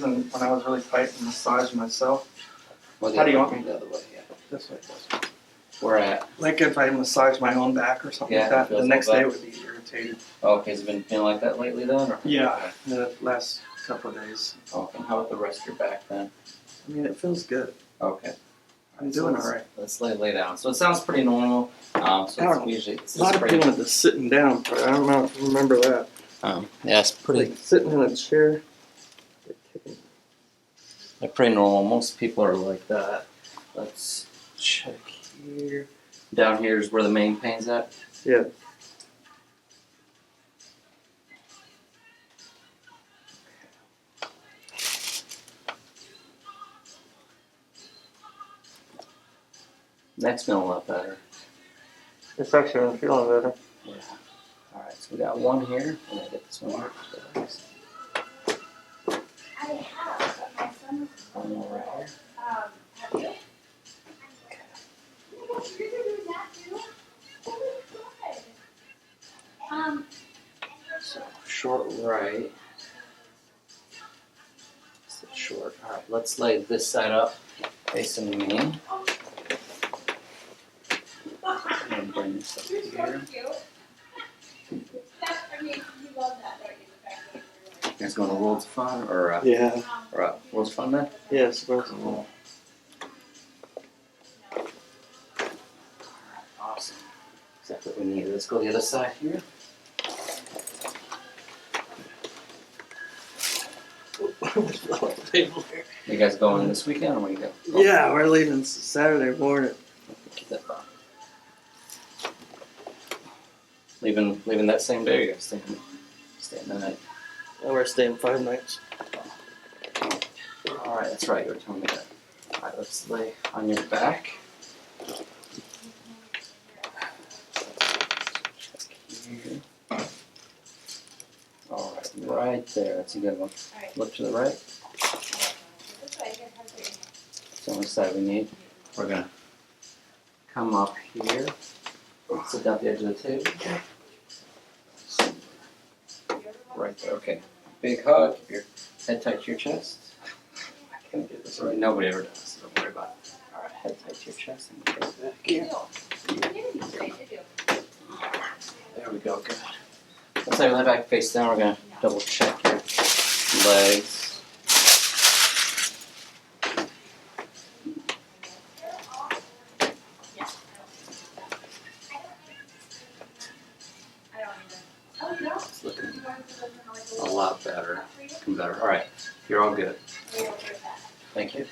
and when I was really tight and massage myself. Well, How do you want me? The other way, yeah. This way. Where at? Like if I massage my own back or something Yeah, like that, feels the next like day that. would be irritated. Oh, okay, has it been feeling like that lately then? Or? Yeah, the last couple of days. Okay, how about the rest of your back then? I mean, it feels good. Okay. I'm doing all right. Let's lay down. So it sounds pretty normal. So it's usually A lot of people want the sitting down part. I don't know if you remember that. Yeah, it's pretty. Like sitting in a chair. They're pretty normal. Most people are like that. Let's check here. Down here is where the main pain's at. Yeah. Neck's feeling a lot better. It's actually I'm feeling better. Yeah. Alright, so we got one here. I'm gonna get this one here. One more right here. So short right. It's short. Alright, let's lay this side up facing me. I'm gonna bring this up here. You guys going to World's Fun or Yeah. World's Fun then? Yeah, it's supposed to. Cool. Awesome. Exactly what we need. Let's go to the other side here. You guys going this weekend or when you go? Yeah, we're leaving Saturday morning. Keep that thought. Leaving that same day or you guys staying the night? And we're staying 5 nights. Alright, that's right, you were telling me that. Alright, let's lay on your back. Alright, right there, that's a good one. Look to the right. It's on the side we need. We're gonna come up here. Sit down at the edge of the table. Right there, okay. Big hug, keep your head tight to your chest. I can't get this right. Nobody ever does, so don't worry about it. Alright, head tight to your chest and go back here. There we go, good. Let's lay your back face down. We're gonna double check your legs. It's looking a lot better. Looking better. Alright, you're all good. Thank you.